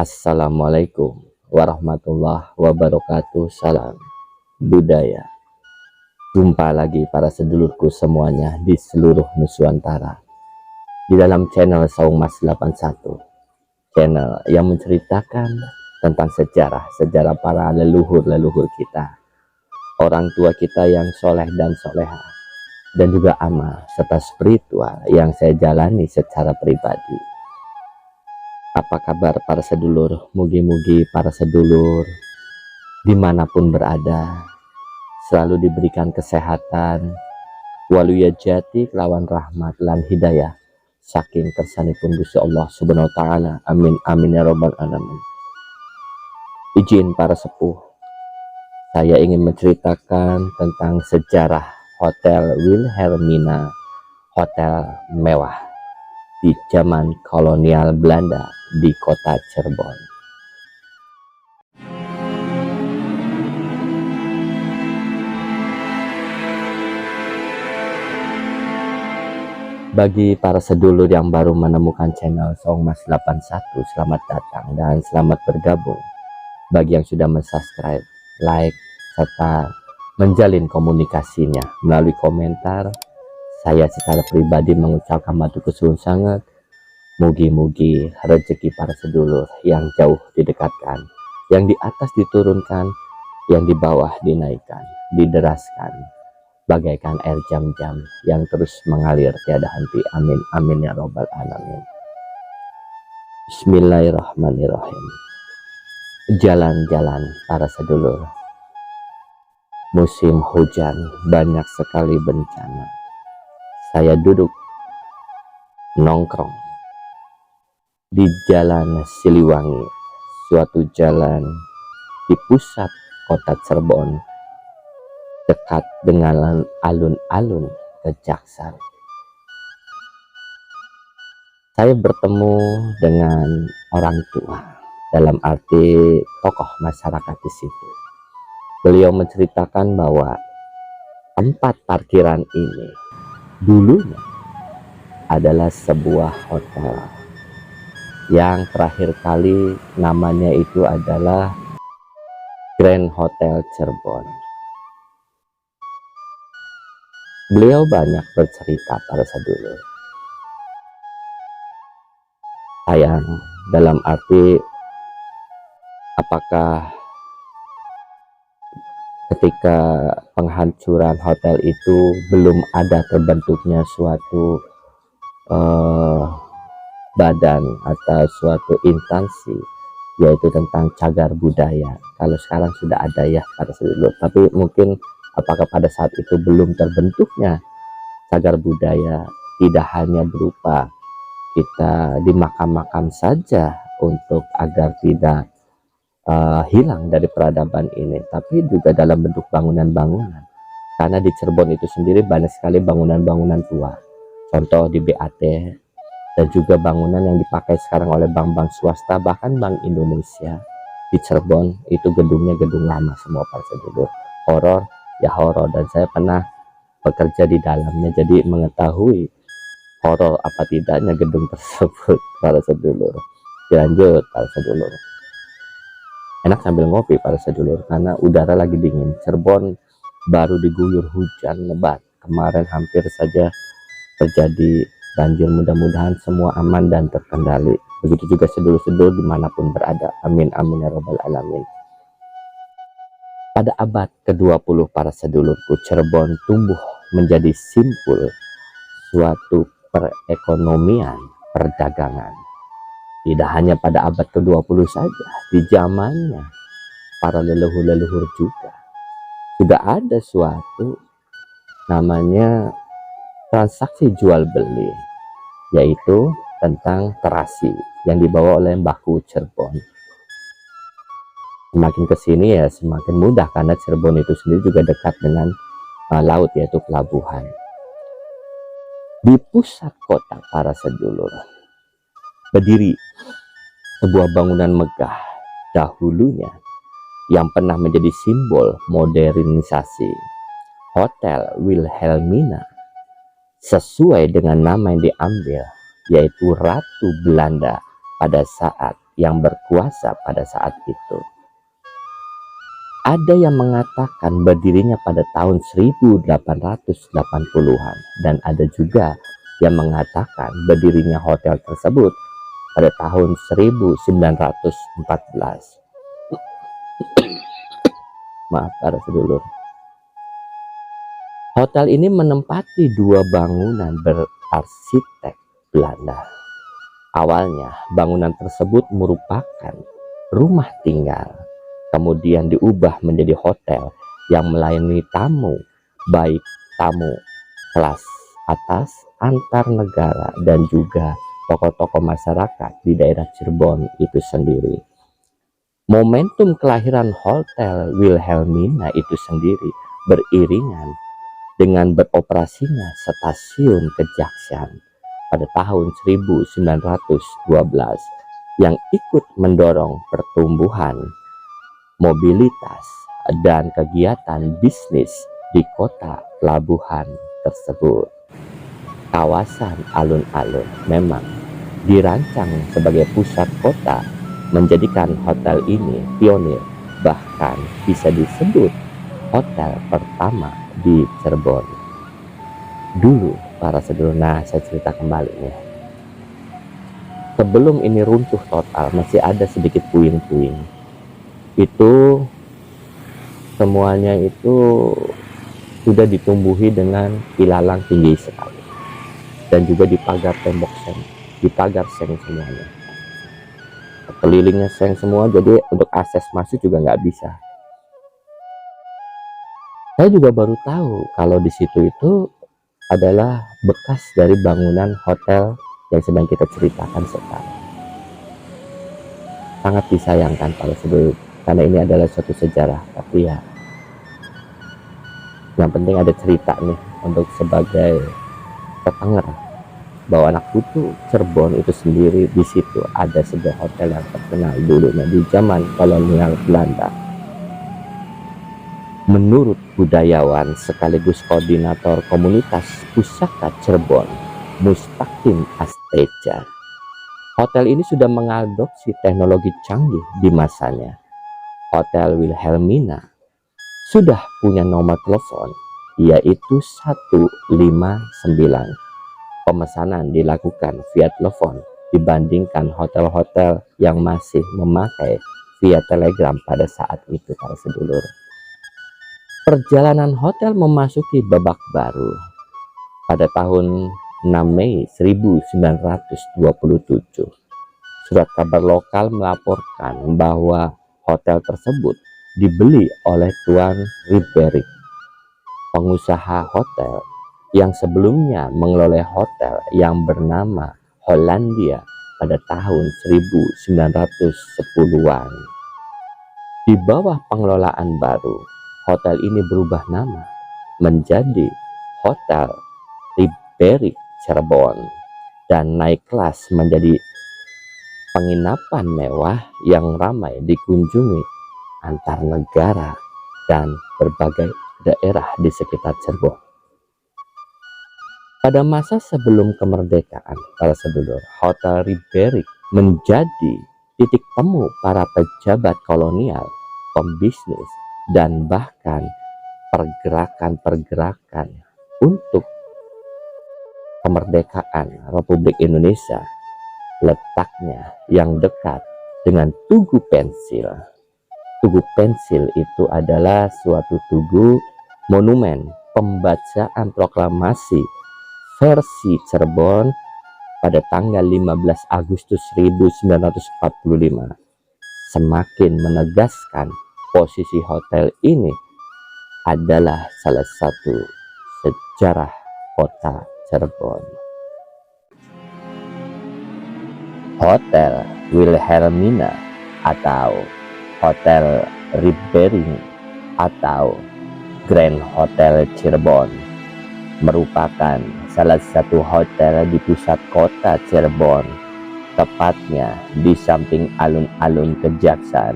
Assalamualaikum warahmatullahi wabarakatuh. Salam budaya. Jumpa lagi para sedulurku semuanya di seluruh Nusantara di dalam channel Saung Mas 81, channel yang menceritakan tentang sejarah para leluhur kita, orang tua kita yang soleh dan soleha, dan juga amal serta spiritual yang saya jalani secara pribadi. Apa kabar para sedulur? Mugi-mugi para sedulur dimanapun berada selalu diberikan kesehatan, waluya jati kelawan rahmat lan hidayah saking kersanipun Gusti Allah Subhanahu wa taala. Amin amin ya robbal alamin. Izin para sepuh, saya ingin menceritakan tentang sejarah Hotel Wilhelmina, hotel mewah di zaman kolonial Belanda di kota Cirebon. Bagi para sedulur yang baru menemukan channel Saung Mas 81, selamat datang dan selamat bergabung. Bagi yang sudah mensubscribe, like, serta menjalin komunikasinya melalui komentar, saya secara pribadi mengucapkan matur suwun sangat. Mugi-mugi rezeki para sedulur yang jauh didekatkan, yang di atas diturunkan, yang di bawah dinaikkan, dideraskan bagaikan air jam-jam yang terus mengalir tiada henti. Amin amin ya robbal alamin. Bismillahirrahmanirrahim. Jalan-jalan para sedulur, musim hujan, banyak sekali bencana. Saya duduk nongkrong di Jalan Siliwangi, suatu jalan di pusat kota Cirebon, dekat dengan alun-alun Kejaksaan. Saya bertemu dengan orang tua, dalam arti tokoh masyarakat di situ. Beliau menceritakan bahwa tempat parkiran ini dulunya adalah sebuah hotel yang terakhir kali namanya itu adalah Grand Hotel Cirebon. Beliau banyak bercerita para sedulur. Sayang dalam arti apakah ketika penghancuran hotel itu belum ada terbentuknya suatu badan atau suatu instansi yaitu tentang cagar budaya. Kalau sekarang sudah ada ya para sedulur, tapi mungkin apakah pada saat itu belum terbentuknya cagar budaya, tidak hanya berupa kita di makam-makam saja untuk agar tidak hilang dari peradaban ini, tapi juga dalam bentuk bangunan-bangunan. Karena di Cirebon itu sendiri banyak sekali bangunan-bangunan tua, contoh di BAT, dan juga bangunan yang dipakai sekarang oleh bank-bank swasta, bahkan Bank Indonesia. Di Cirebon itu gedungnya gedung lama semua para sedulur. Horor ya horor, dan saya pernah bekerja di dalamnya, jadi mengetahui horor apa tidaknya gedung tersebut para sedulur. Dilanjut para sedulur, enak sambil ngopi para sedulur karena udara lagi dingin. Cirebon baru diguyur hujan lebat kemarin, hampir saja terjadi banjir. Mudah-mudahan semua aman dan terkendali. Begitu juga sedulur-sedulur dimanapun berada. Amin amin ya robbal alamin. Pada abad ke-20 para sedulurku, Cirebon tumbuh menjadi simpul suatu perekonomian, perdagangan. Tidak hanya pada abad ke-20 saja, di zamannya para leluhur-leluhur juga sudah ada suatu namanya transaksi jual beli, yaitu tentang terasi yang dibawa oleh Mbahku Cirebon. Semakin kesini ya semakin mudah karena Cirebon itu sendiri juga dekat dengan laut, yaitu pelabuhan. Di pusat kota para sedulur berdiri sebuah bangunan megah dahulunya yang pernah menjadi simbol modernisasi, Hotel Wilhelmina, sesuai dengan nama yang diambil, yaitu Ratu Belanda pada saat yang berkuasa pada saat itu. Ada yang mengatakan berdirinya pada tahun 1880-an dan ada juga yang mengatakan berdirinya hotel tersebut pada tahun 1914. Maaf para sedulur. Hotel ini menempati dua bangunan berarsitek Belanda. Awalnya bangunan tersebut merupakan rumah tinggal, kemudian diubah menjadi hotel yang melayani tamu, baik tamu kelas atas, antar negara, dan juga tokoh-tokoh masyarakat di daerah Cirebon itu sendiri. Momentum kelahiran Hotel Wilhelmina itu sendiri beriringan dengan beroperasinya stasiun Kejaksan pada tahun 1912 yang ikut mendorong pertumbuhan mobilitas dan kegiatan bisnis di kota pelabuhan tersebut. Kawasan alun-alun memang dirancang sebagai pusat kota, menjadikan hotel ini pionir, bahkan bisa disebut hotel pertama di Cirebon dulu para sedulur. Nah, saya cerita kembali nih, sebelum ini runtuh total masih ada sedikit puing-puing. Itu semuanya itu sudah ditumbuhi dengan ilalang tinggi sekali, dan juga dipagar tembok seng, dipagar seng semuanya, kelilingnya seng semua, jadi untuk akses masuk juga nggak bisa. Saya juga baru tahu kalau di situ itu adalah bekas dari bangunan hotel yang sedang kita ceritakan sekarang. Sangat disayangkan para sedulur, karena ini adalah suatu sejarah, tapi ya yang penting ada cerita nih untuk sebagai petenger bahwa anak putu Cirebon itu sendiri, di situ ada sebuah hotel yang terkenal dulunya di zaman kolonial Belanda. Menurut budayawan sekaligus koordinator komunitas Pusaka Cirebon, Mustaqim Asteja, hotel ini sudah mengadopsi teknologi canggih di masanya. Hotel Wilhelmina sudah punya nomor telepon, yaitu 159. Pemesanan dilakukan via telepon dibandingkan hotel-hotel yang masih memakai via telegram pada saat itu para sedulur. Perjalanan hotel memasuki babak baru. Pada tahun 6 Mei 1927, surat kabar lokal melaporkan bahwa hotel tersebut dibeli oleh Tuan Ribberik, pengusaha hotel yang sebelumnya mengelola hotel yang bernama Hollandia pada tahun 1910-an. Di bawah pengelolaan baru, hotel ini berubah nama menjadi Hotel Ribberik Cirebon dan naik kelas menjadi penginapan mewah yang ramai dikunjungi antar negara dan berbagai daerah di sekitar Cirebon. Pada masa sebelum kemerdekaan para sedulur, Hotel Ribberik menjadi titik temu para pejabat kolonial, pembisnis, dan bahkan pergerakan-pergerakan untuk kemerdekaan Republik Indonesia. Letaknya yang dekat dengan Tugu Pensil. Tugu Pensil itu adalah suatu tugu monumen pembacaan proklamasi versi Cirebon pada tanggal 15 Agustus 1945, semakin menegaskan posisi hotel ini adalah salah satu sejarah kota Cirebon. Hotel Wilhelmina atau Hotel Ribberik atau Grand Hotel Cirebon merupakan salah satu hotel di pusat kota Cirebon, tepatnya di samping alun-alun Kejaksan.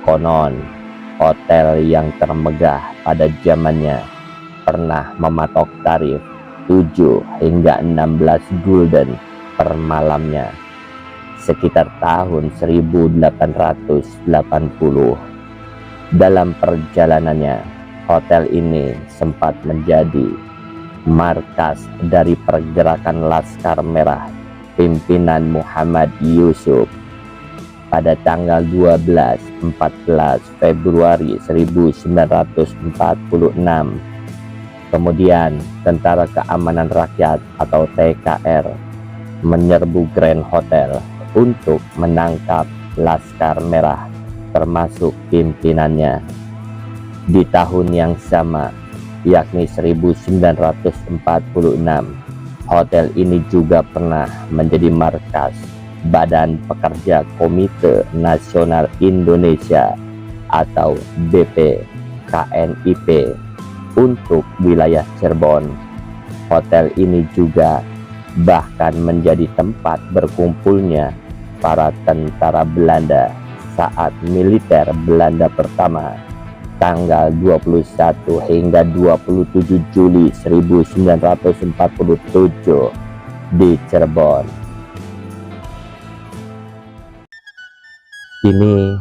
Konon hotel yang termegah pada zamannya pernah mematok tarif 7 hingga 16 gulden per malamnya. sekitar tahun 1880. Dalam perjalanannya, hotel ini sempat menjadi markas dari pergerakan Laskar Merah pimpinan Muhammad Yusuf pada tanggal 12-14 Februari 1946. Kemudian Tentara Keamanan Rakyat atau TKR menyerbu Grand Hotel untuk menangkap Laskar Merah termasuk pimpinannya. Di tahun yang sama, yakni 1946, hotel ini juga pernah menjadi markas Badan Pekerja Komite Nasional Indonesia atau BPKNIP untuk wilayah Cirebon. Hotel ini juga bahkan menjadi tempat berkumpulnya para tentara Belanda saat militer Belanda pertama tanggal 21 hingga 27 Juli 1947 di Cirebon. Kini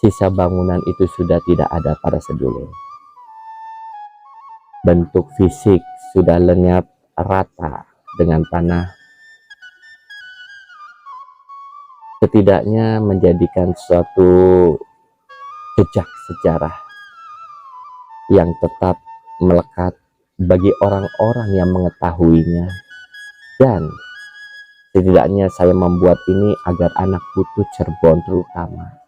sisa bangunan itu sudah tidak ada para sedulur. Bentuk fisik sudah lenyap rata dengan tanah. Setidaknya menjadikan suatu jejak sejarah yang tetap melekat bagi orang-orang yang mengetahuinya. Dan setidaknya saya membuat ini agar anak putu Cirebon terutama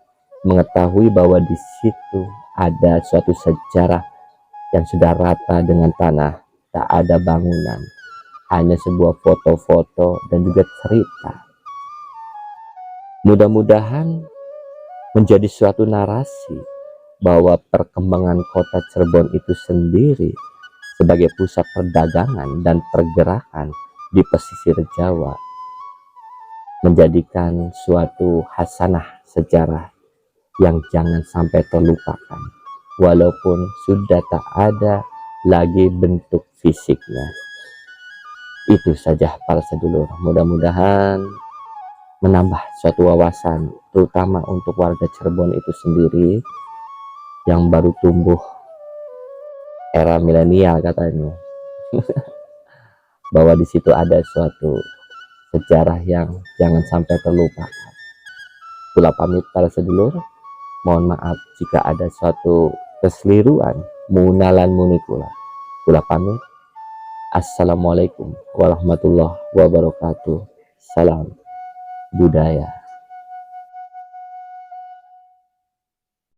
mengetahui bahwa di situ ada suatu sejarah yang sudah rata dengan tanah, tak ada bangunan, hanya sebuah foto-foto dan juga cerita. Mudah-mudahan menjadi suatu narasi bahwa perkembangan kota Cirebon itu sendiri sebagai pusat perdagangan dan pergerakan di pesisir Jawa menjadikan suatu hasanah sejarah yang jangan sampai terlupakan, walaupun sudah tak ada lagi bentuk fisiknya. Itu saja para sedulur, mudah-mudahan menambah suatu wawasan terutama untuk warga Cirebon itu sendiri yang baru tumbuh era milenial katanya bahwa di situ ada suatu sejarah yang jangan sampai terlupakan. Kula pamit para sedulur, mohon maaf jika ada suatu keseliruan munalan munikula. Kula pamit. Assalamualaikum warahmatullahi wabarakatuh. Salam budaya.